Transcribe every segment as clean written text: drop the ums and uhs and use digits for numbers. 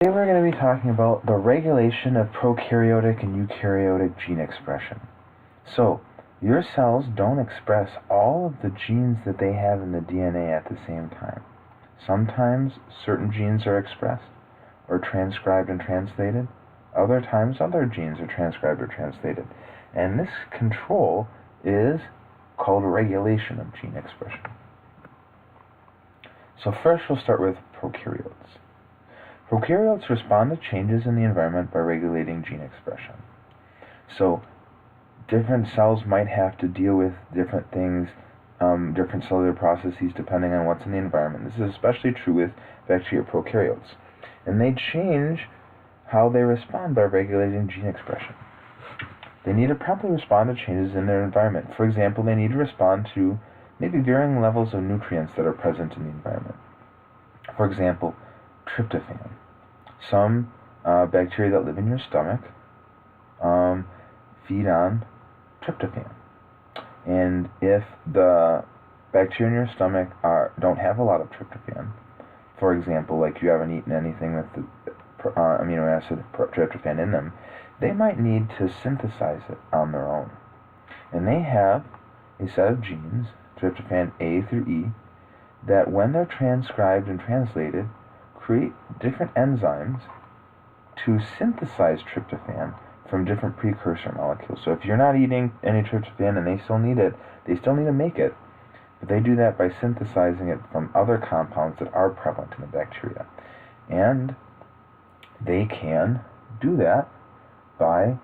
Today we're going to be talking about the regulation of prokaryotic and eukaryotic gene expression. So, your cells don't express all of the genes that they have in the DNA at the same time. Sometimes certain genes are expressed or transcribed and translated. Other times other genes are transcribed or translated. And this control is called regulation of gene expression. So first we'll start with prokaryotes. Prokaryotes respond to changes in the environment by regulating gene expression. So, different cells might have to deal with different things, different cellular processes depending on what's in the environment. This is especially true with bacteria prokaryotes. And they change how they respond by regulating gene expression. They need to promptly respond to changes in their environment. For example, they need to respond to maybe varying levels of nutrients that are present in the environment. For example, tryptophan. Some bacteria that live in your stomach feed on tryptophan. And if the bacteria in your stomach don't have a lot of tryptophan, for example, like you haven't eaten anything with the amino acid tryptophan in them, they might need to synthesize it on their own. And they have a set of genes, tryptophan A through E, that when they're transcribed and translated, create different enzymes to synthesize tryptophan from different precursor molecules. So if you're not eating any tryptophan and they still need it, they still need to make it, but they do that by synthesizing it from other compounds that are prevalent in the bacteria. And they can do that by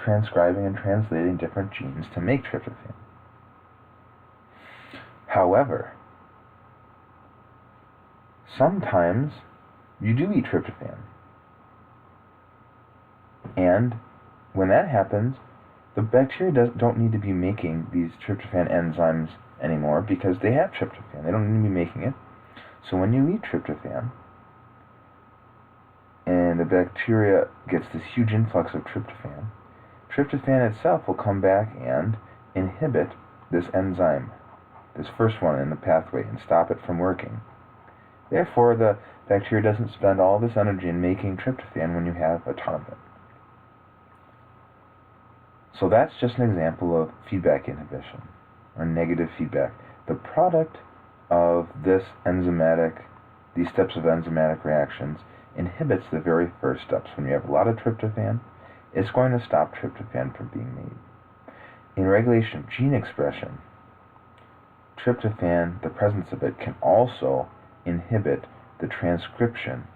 transcribing and translating different genes to make tryptophan. However, sometimes you do eat tryptophan. And when that happens, the bacteria don't need to be making these tryptophan enzymes anymore because they have tryptophan. They don't need to be making it. So when you eat tryptophan, and the bacteria gets this huge influx of tryptophan, tryptophan itself will come back and inhibit this enzyme, this first one in the pathway, and stop it from working. Therefore, the bacteria doesn't spend all this energy in making tryptophan when you have a ton of it. So that's just an example of feedback inhibition, or negative feedback. The product of these steps of enzymatic reactions inhibits the very first steps. When you have a lot of tryptophan, it's going to stop tryptophan from being made. In regulation of gene expression, tryptophan, the presence of it, can also inhibit the transcription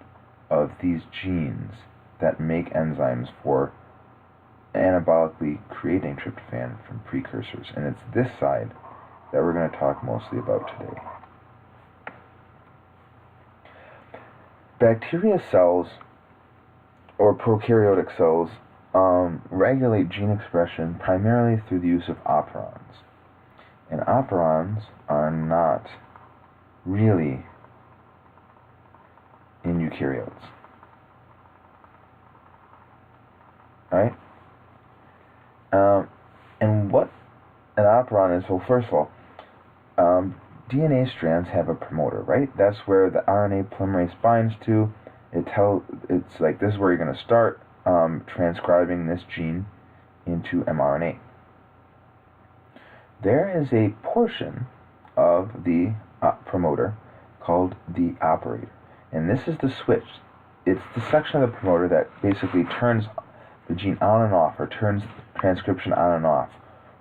of these genes that make enzymes for anabolically creating tryptophan from precursors. And it's this side that we're going to talk mostly about today. Bacteria cells, or prokaryotic cells, regulate gene expression primarily through the use of operons. And operons are not really in eukaryotes. Right? And what an operon is, well, first of all, DNA strands have a promoter, right? That's where the RNA polymerase binds to. It's like this is where you're going to start transcribing this gene into mRNA. There is a portion of the promoter called the operator. And this is the switch. It's the section of the promoter that basically turns the gene on and off, or turns transcription on and off.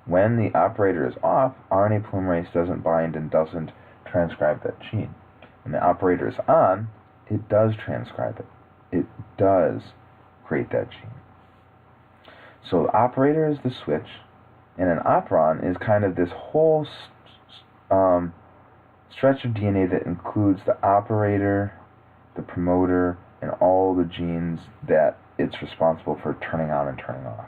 When the operator is off, RNA polymerase doesn't bind and doesn't transcribe that gene. When the operator is on, it does transcribe it. It does create that gene. So the operator is the switch, and an operon is kind of this whole stretch of DNA that includes the operator, the promoter, and all the genes that it's responsible for turning on and turning off.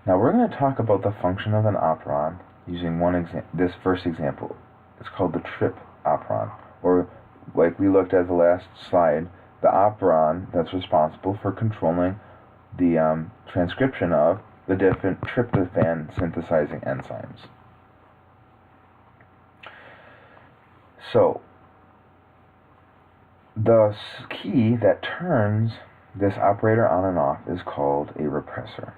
Now we're going to talk about the function of an operon using this first example. It's called the trip operon, or like we looked at the last slide, the operon that's responsible for controlling the transcription of the different tryptophan synthesizing enzymes. So The key that turns this operator on and off is called a repressor.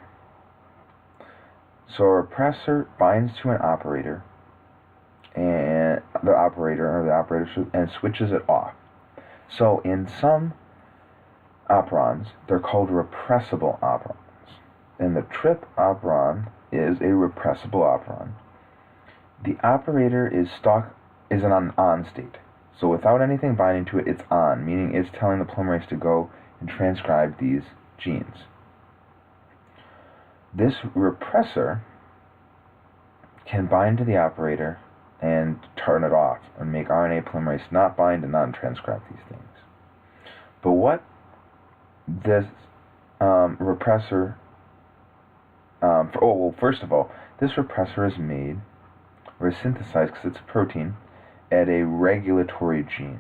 So a repressor binds to an operator, and the operator and switches it off. So in some operons, they're called repressible operons. And the trip operon is a repressible operon. The operator is in an on state. So without anything binding to it, it's on, meaning it's telling the polymerase to go and transcribe these genes. This repressor can bind to the operator and turn it off and make RNA polymerase not bind and not transcribe these things. But what this repressor, first of all, this repressor is made or is synthesized, because it's a protein, at a regulatory gene.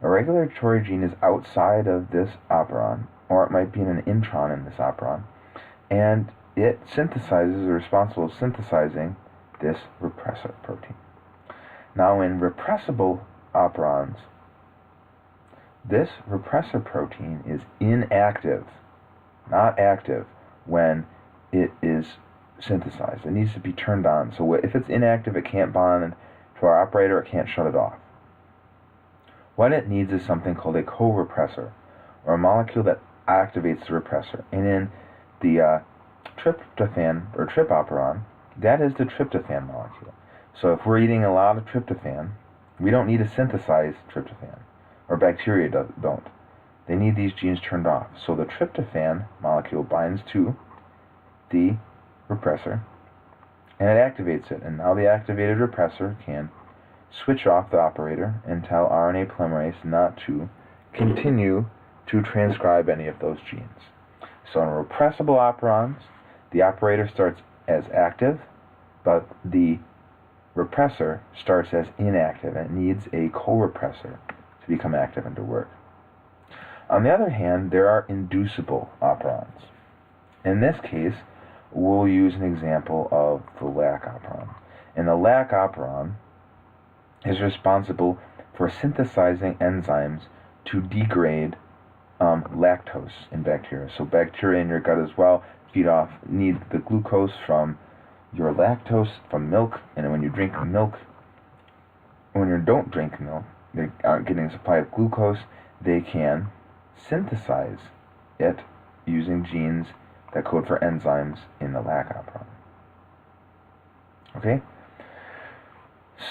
A regulatory gene is outside of this operon, or it might be in an intron in this operon, and it synthesizes, or is responsible for synthesizing this repressor protein. Now in repressible operons, this repressor protein is inactive, not active, when it is synthesized. It needs to be turned on. So if it's inactive, it can't bond to our operator, it can't shut it off. What it needs is something called a co-repressor, or a molecule that activates the repressor. And in the tryptophan, or trip operon, that is the tryptophan molecule. So if we're eating a lot of tryptophan, we don't need to synthesize tryptophan, or bacteria don't. They need these genes turned off. So the tryptophan molecule binds to the repressor, and it activates it. And now the activated repressor can switch off the operator and tell RNA polymerase not to continue to transcribe any of those genes. So in repressible operons, the operator starts as active, but the repressor starts as inactive, and it needs a co-repressor to become active and to work. On the other hand, there are inducible operons. In this case, we'll use an example of the lac operon. And the lac operon is responsible for synthesizing enzymes to degrade lactose in bacteria. So bacteria in your gut as well need the glucose from your lactose from milk, and when you drink milk, when you don't drink milk, they aren't getting a supply of glucose, they can synthesize it using genes that code for enzymes in the lac operon. Okay?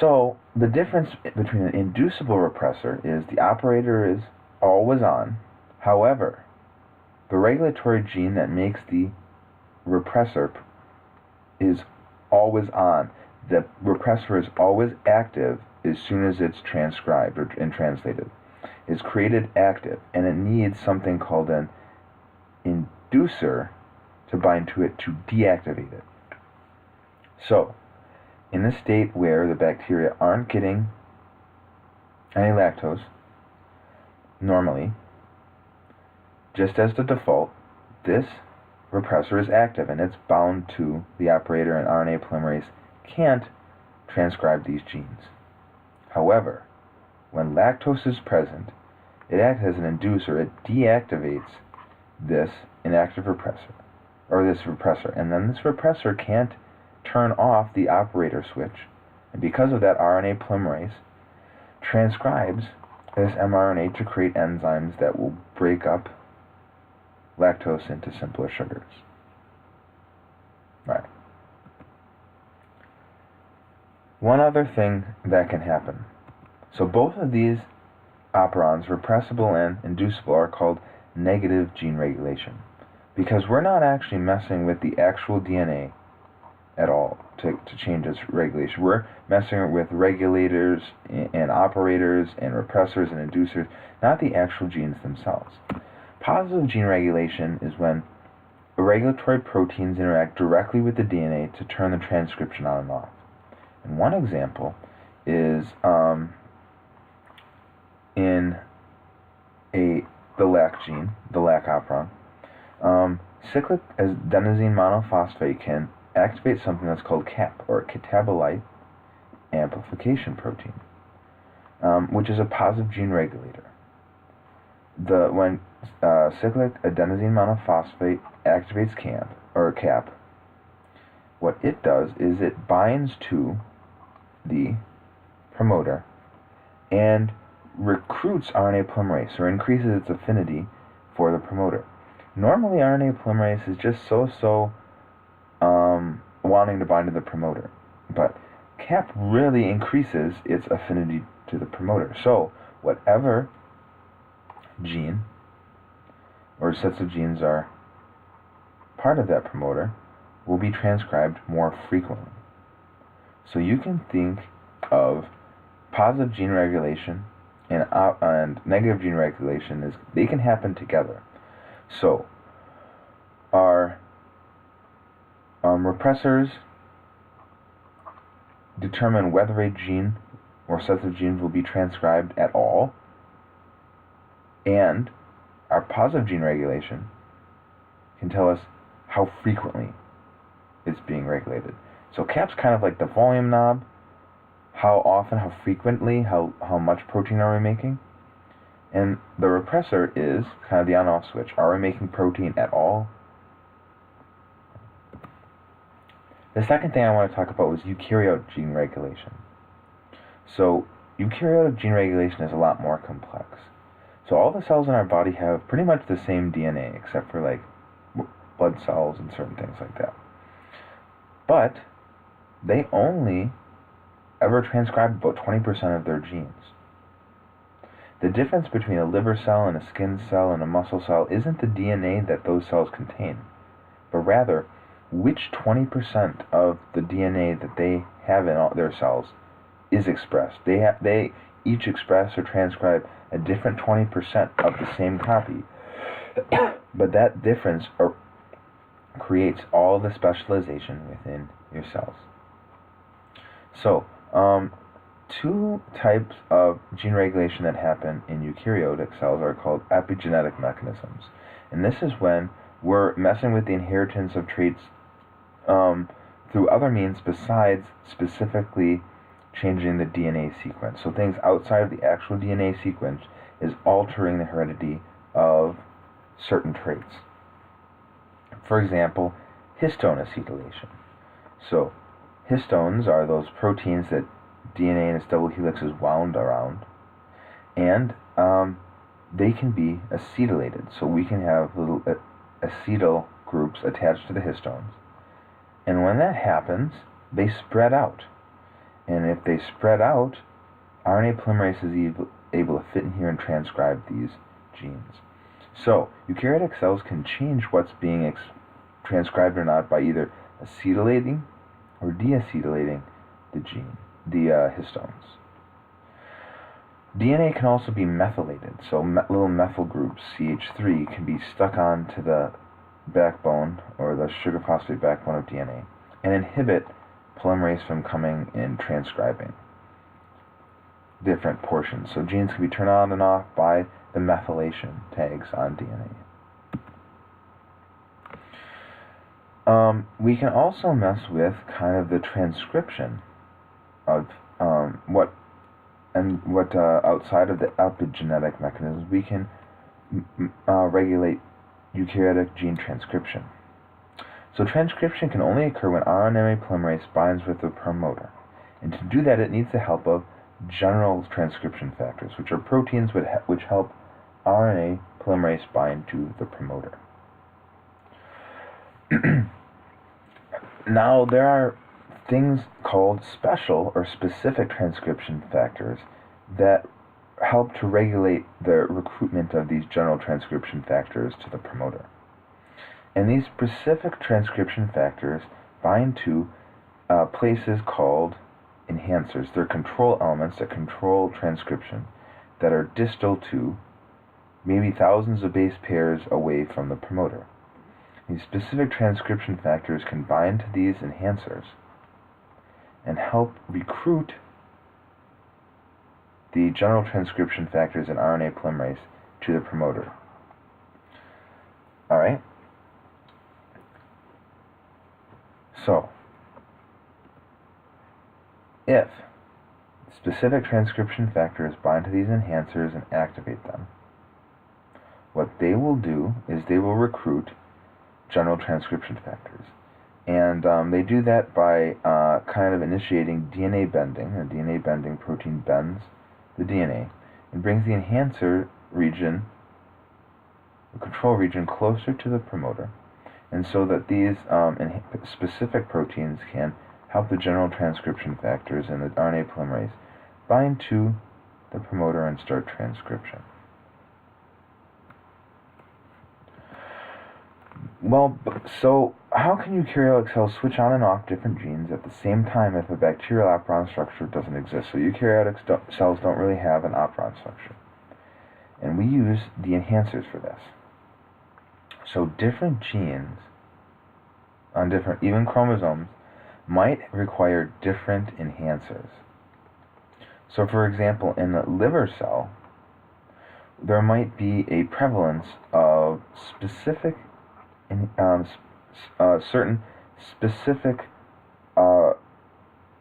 So the difference between an inducible repressor is the operator is always on. However, the regulatory gene that makes the repressor is always on. The repressor is always active as soon as it's transcribed and translated. It's created active, and it needs something called an inducer to bind to it to deactivate it. So, in the state where the bacteria aren't getting any lactose, normally, just as the default, this repressor is active and it's bound to the operator, and RNA polymerase can't transcribe these genes. However, when lactose is present, it acts as an inducer. It deactivates this inactive repressor, and then this repressor can't turn off the operator switch, and because of that, RNA polymerase transcribes this mRNA to create enzymes that will break up lactose into simpler sugars. Right. One other thing that can happen. So both of these operons, repressible and inducible, are called negative gene regulation, because we're not actually messing with the actual DNA at all to change its regulation. We're messing with regulators and operators and repressors and inducers, not the actual genes themselves. Positive gene regulation is when regulatory proteins interact directly with the DNA to turn the transcription on and off. And one example is in the lac gene, the lac operon. Cyclic adenosine monophosphate can activate something that's called CAP, or catabolite amplification protein, which is a positive gene regulator. when cyclic adenosine monophosphate activates CAP, what it does is it binds to the promoter and recruits RNA polymerase, or increases its affinity for the promoter. Normally, RNA polymerase is just so wanting to bind to the promoter, but CAP really increases its affinity to the promoter. So, whatever gene or sets of genes are part of that promoter will be transcribed more frequently. So you can think of positive gene regulation and negative gene regulation as they can happen together. So our repressors determine whether a gene or sets of genes will be transcribed at all, and our positive gene regulation can tell us how frequently it's being regulated. So CAP's kind of like the volume knob. How often, how frequently, how much protein are we making? And the repressor is kind of the on-off switch. Are we making protein at all? The second thing I want to talk about was eukaryotic gene regulation. So eukaryotic gene regulation is a lot more complex. So all the cells in our body have pretty much the same DNA, except for like blood cells and certain things like that. But they only ever transcribe about 20% of their genes. The difference between a liver cell and a skin cell and a muscle cell isn't the DNA that those cells contain, but rather which 20% of the DNA that they have in all their cells is expressed. They each express or transcribe a different 20% of the same copy, but that difference creates all the specialization within your cells. So, two types of gene regulation that happen in eukaryotic cells are called epigenetic mechanisms. And this is when we're messing with the inheritance of traits through other means besides specifically changing the DNA sequence. So things outside of the actual DNA sequence is altering the heredity of certain traits. For example, histone acetylation. So histones are those proteins that DNA in its double helix is wound around, and they can be acetylated. So we can have little acetyl groups attached to the histones. And when that happens, they spread out. And if they spread out, RNA polymerase is able to fit in here and transcribe these genes. So eukaryotic cells can change what's being transcribed or not by either acetylating or deacetylating the histones. DNA can also be methylated, so little methyl groups, CH3, can be stuck onto the backbone or the sugar phosphate backbone of DNA and inhibit polymerase from coming and transcribing different portions. So genes can be turned on and off by the methylation tags on DNA. We can also mess with kind of the transcription of what outside of the epigenetic mechanisms. We can regulate eukaryotic gene transcription. So transcription can only occur when RNA polymerase binds with the promoter. And to do that, it needs the help of general transcription factors, which are proteins which help RNA polymerase bind to the promoter. Now, there are things called special or specific transcription factors that help to regulate the recruitment of these general transcription factors to the promoter. And these specific transcription factors bind to places called enhancers. They're control elements that control transcription that are distal to maybe thousands of base pairs away from the promoter. These specific transcription factors can bind to these enhancers and help recruit the general transcription factors in RNA polymerase to the promoter. Alright? So, if specific transcription factors bind to these enhancers and activate them, what they will do is they will recruit general transcription factors. And they do that by kind of initiating DNA bending. A DNA bending protein bends the DNA and brings the enhancer region, the control region, closer to the promoter, and so that these specific proteins can help the general transcription factors in the RNA polymerase bind to the promoter and start transcription. Well, so how can eukaryotic cells switch on and off different genes at the same time if a bacterial operon structure doesn't exist? So eukaryotic cells don't really have an operon structure. And we use the enhancers for this. So different genes on different, even chromosomes, might require different enhancers. So for example, in a liver cell, there might be a prevalence of specific certain specific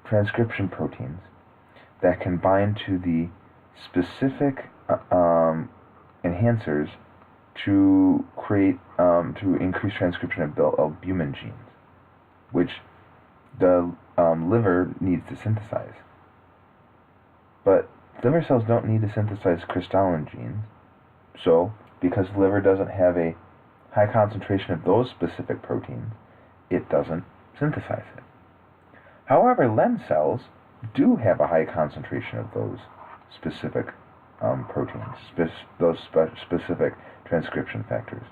transcription proteins that can bind to the specific enhancers to create to increase transcription of albumin genes, which the liver needs to synthesize. But liver cells don't need to synthesize crystalline genes, so because the liver doesn't have a high concentration of those specific proteins, it doesn't synthesize it. However, lens cells do have a high concentration of those specific proteins, those specific transcription factors.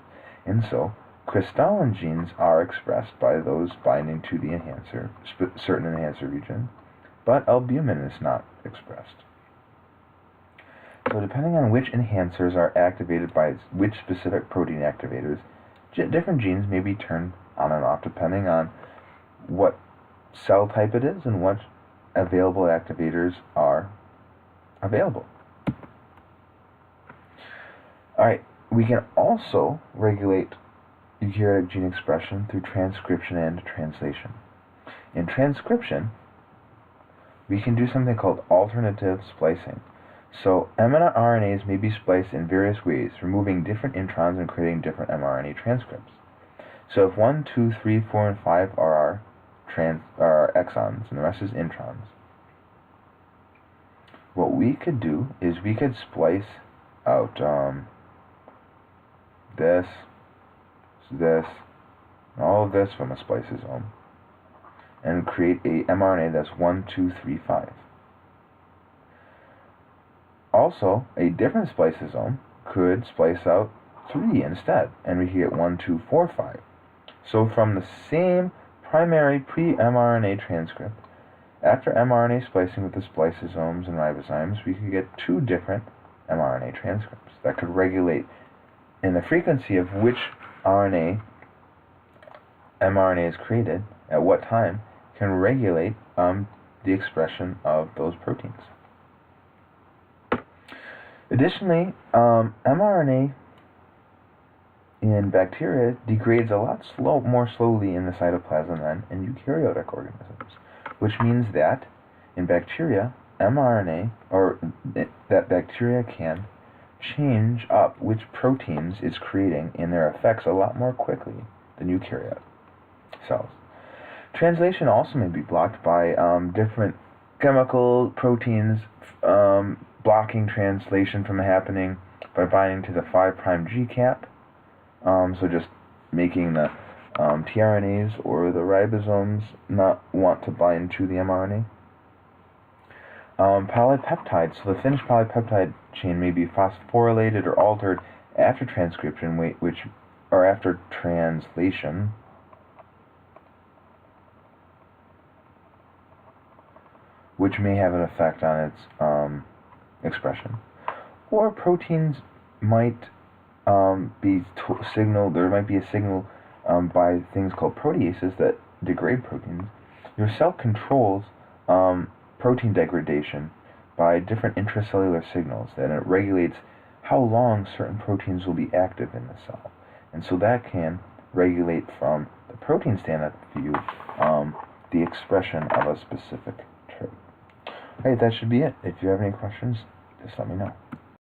And so, crystalline genes are expressed by those binding to the enhancer, certain enhancer region, but albumin is not expressed. So depending on which enhancers are activated by which specific protein activators, different genes may be turned on and off depending on what cell type it is and what available activators are available. Alright, we can also regulate eukaryotic gene expression through transcription and translation. In transcription, we can do something called alternative splicing. So mRNAs may be spliced in various ways, removing different introns and creating different mRNA transcripts. So if 1, 2, 3, 4, and 5 are our exons and the rest is introns, what we could do is we could splice out this, and all of this from a spliceosome and create a mRNA that's 1, 2, 3, 5. Also, a different spliceosome could splice out 3 instead, and we get 1, 2, 4, 5. So from the same primary pre-mRNA transcript, after mRNA splicing with the spliceosomes and ribozymes, we could get 2 different mRNA transcripts that could regulate in the frequency of which mRNA is created at what time can regulate the expression of those proteins. Additionally, mRNA in bacteria degrades a lot more slowly in the cytoplasm than in eukaryotic organisms, which means that in bacteria, mRNA, or that bacteria can change up which proteins it's creating in their effects a lot more quickly than eukaryotic cells. Translation also may be blocked by different chemical proteins blocking translation from happening by binding to the 5' G cap. So just making the tRNAs or the ribosomes not want to bind to the mRNA. Polypeptides, so the finished polypeptide chain may be phosphorylated or altered after transcription, or after translation, which may have an effect on its expression. Or proteins might be signaled, there might be a signal by things called proteases that degrade proteins. Your cell controls protein degradation by different intracellular signals, and it regulates how long certain proteins will be active in the cell. And so that can regulate from the protein standpoint of view the expression of a specific trait. Okay, that should be it. If you have any questions, just let me know.